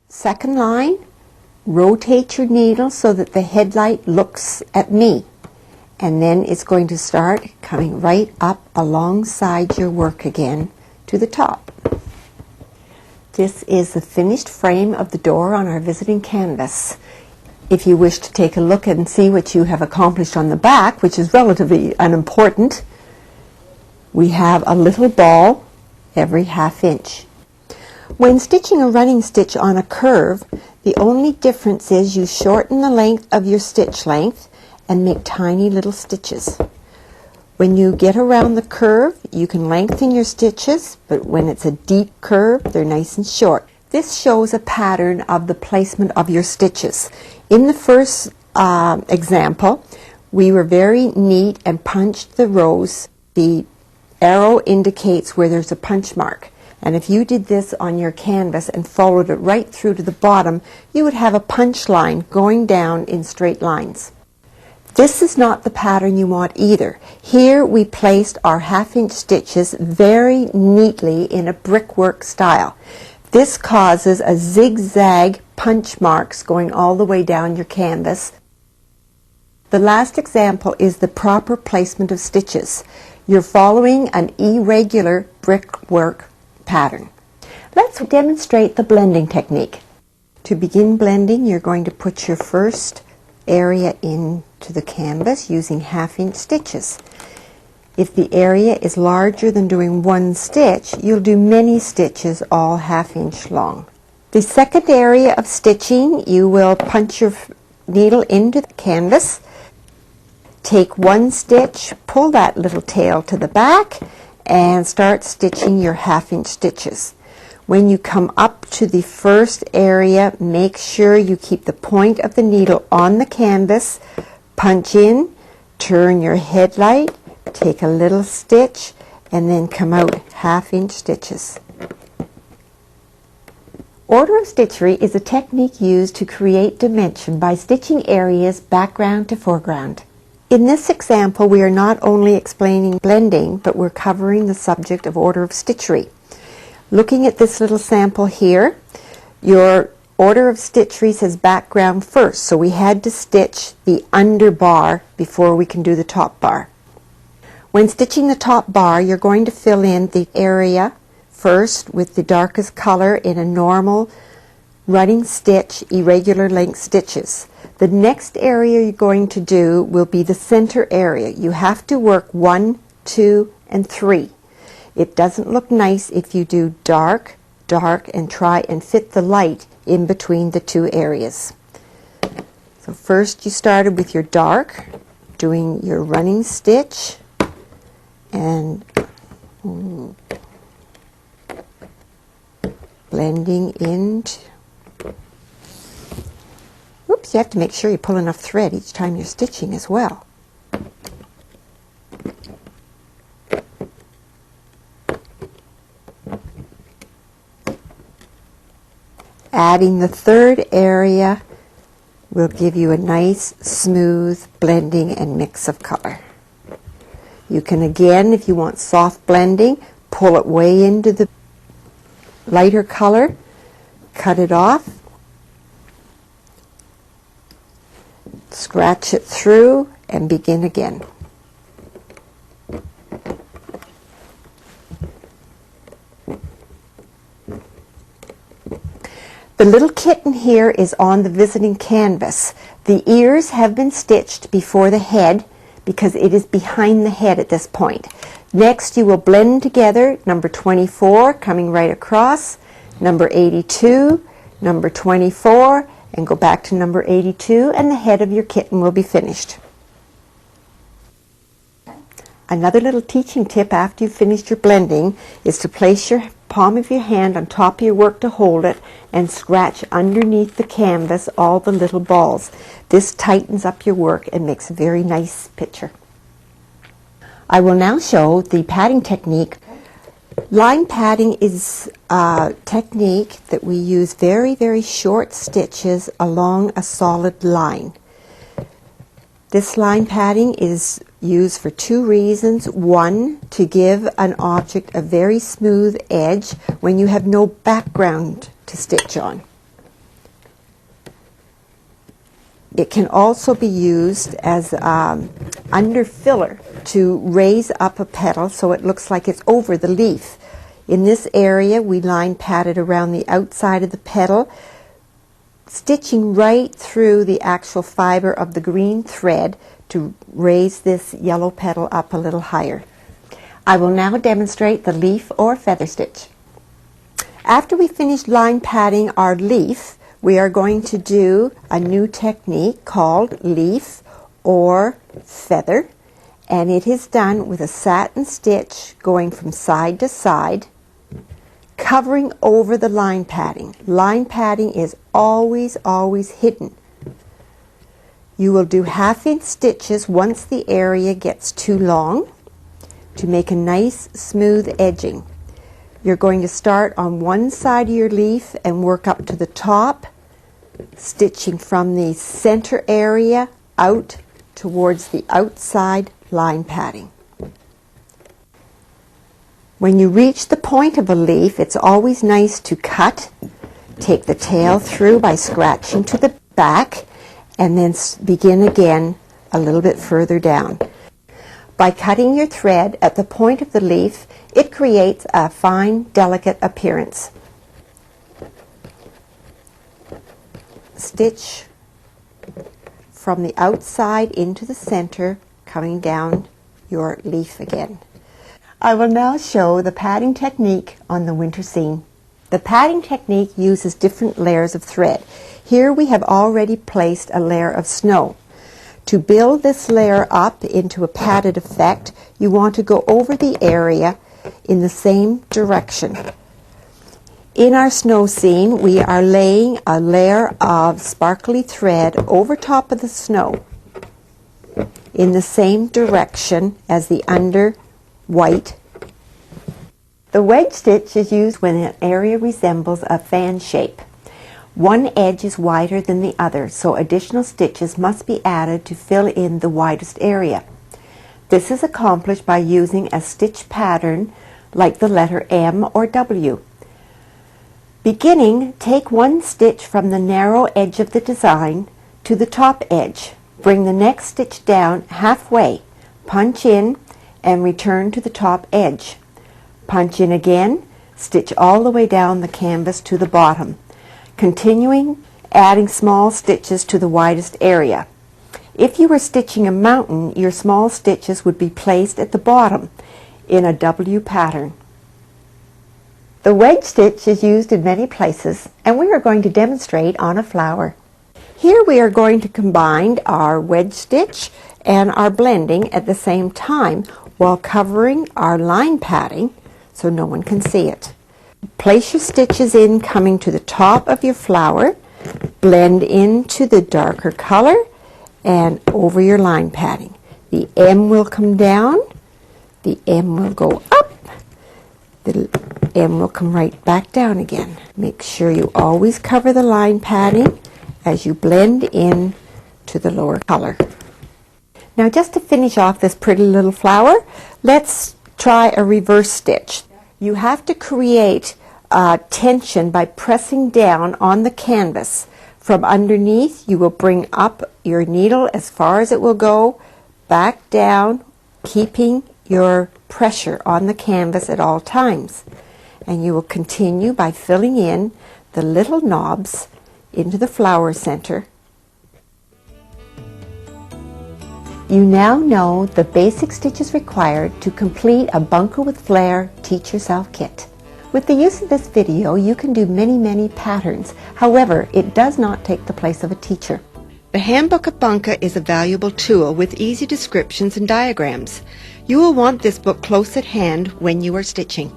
Second line, rotate your needle so that the headlight looks at me. And then it's going to start coming right up alongside your work again to the top. This is the finished frame of the door on our visiting canvas. If you wish to take a look and see what you have accomplished on the back, which is relatively unimportant, we have a little ball every ½ inch. When stitching a running stitch on a curve, the only difference is you shorten the length of your stitch length and make tiny little stitches. When you get around the curve, you can lengthen your stitches, but when it's a deep curve, they're nice and short. This shows a pattern of the placement of your stitches. In the first example, we were very neat and punched the rows. The arrow indicates where there's a punch mark. And if you did this on your canvas and followed it right through to the bottom, you would have a punch line going down in straight lines. This is not the pattern you want either. Here we placed our ½ inch stitches very neatly in a brickwork style. This causes a zigzag punch marks going all the way down your canvas. The last example is the proper placement of stitches. You're following an irregular brickwork pattern. Let's demonstrate the blending technique. To begin blending, you're going to put your first area into the canvas using ½ inch stitches. If the area is larger than doing one stitch, you'll do many stitches all ½ inch long. The second area of stitching, you will punch your needle into the canvas. Take one stitch, pull that little tail to the back, and start stitching your ½ inch stitches. When you come up to the first area, make sure you keep the point of the needle on the canvas, punch in, turn your headlight, take a little stitch, and then come out ½ inch stitches. Order of stitchery is a technique used to create dimension by stitching areas background to foreground. In this example, we are not only explaining blending, but we're covering the subject of order of stitchery. Looking at this little sample here, your order of stitchery says background first, so we had to stitch the under bar before we can do the top bar. When stitching the top bar, you're going to fill in the area first with the darkest color in a normal running stitch, irregular length stitches. The next area you're going to do will be the center area. You have to work 1, 2, and 3. It doesn't look nice if you do dark, dark, and try and fit the light in between the two areas. So first you started with your dark, doing your running stitch, and blending into. Oops, you have to make sure you pull enough thread each time you're stitching as well. Adding the third area will give you a nice, smooth blending and mix of color. You can again, if you want soft blending, pull it way into the lighter color, cut it off, scratch it through, and begin again. The little kitten here is on the visiting canvas. The ears have been stitched before the head because it is behind the head at this point. Next you will blend together number 24 coming right across, number 82, number 24, and go back to number 82, and the head of your kitten will be finished. Another little teaching tip after you've finished your blending is to place your palm of your hand on top of your work to hold it and scratch underneath the canvas all the little balls. This tightens up your work and makes a very nice picture. I will now show the padding technique. Line padding is a technique that we use very, very short stitches along a solid line. This line padding is used for two reasons. One, to give an object a very smooth edge when you have no background to stitch on. It can also be used as under filler to raise up a petal so it looks like it's over the leaf. In this area, we line pat it around the outside of the petal, stitching right through the actual fiber of the green thread to raise this yellow petal up a little higher. I will now demonstrate the leaf or feather stitch. After we finish line patting our leaf, we are going to do a new technique called leaf or feather, and it is done with a satin stitch going from side to side, covering over the line padding. Line padding is always hidden. You will do half-inch stitches once the area gets too long to make a nice smooth edging. You're going to start on one side of your leaf and work up to the top, stitching from the center area out towards the outside line padding. When you reach the point of a leaf, it's always nice to cut. Take the tail through by scratching to the back and then begin again a little bit further down. By cutting your thread at the point of the leaf, it creates a fine, delicate appearance. Stitch from the outside into the center, coming down your leaf again. I will now show the padding technique on the winter scene. The padding technique uses different layers of thread. Here we have already placed a layer of snow. To build this layer up into a padded effect, you want to go over the area in the same direction. In our snow scene, we are laying a layer of sparkly thread over top of the snow in the same direction as the under white. The wedge stitch is used when an area resembles a fan shape. One edge is wider than the other, so additional stitches must be added to fill in the widest area. This is accomplished by using a stitch pattern like the letter M or W. Beginning, take one stitch from the narrow edge of the design to the top edge. Bring the next stitch down halfway, punch in, and return to the top edge. Punch in again, stitch all the way down the canvas to the bottom, continuing adding small stitches to the widest area. If you were stitching a mountain, your small stitches would be placed at the bottom in a W pattern. The wedge stitch is used in many places, and we are going to demonstrate on a flower. Here we are going to combine our wedge stitch and our blending at the same time while covering our line padding so no one can see it. Place your stitches in coming to the top of your flower, blend into the darker color and over your line padding. The M will come down, the M will go up, the M will come right back down again. Make sure you always cover the line padding as you blend in to the lower color. Now just to finish off this pretty little flower, let's try a reverse stitch. You have to create tension by pressing down on the canvas. From underneath, you will bring up your needle as far as it will go, back down, keeping your pressure on the canvas at all times. And you will continue by filling in the little knobs into the flower center. You now know the basic stitches required to complete a Bunka with Flair Teach Yourself kit. With the use of this video, you can do many patterns. However, it does not take the place of a teacher. The Handbook of Bunka is a valuable tool with easy descriptions and diagrams. You will want this book close at hand when you are stitching.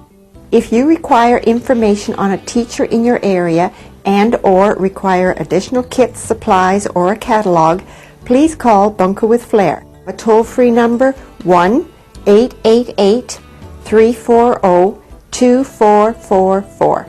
If you require information on a teacher in your area and/or require additional kits, supplies, or a catalog, please call Bunka with Flair. A toll-free number 1-888-340-2444.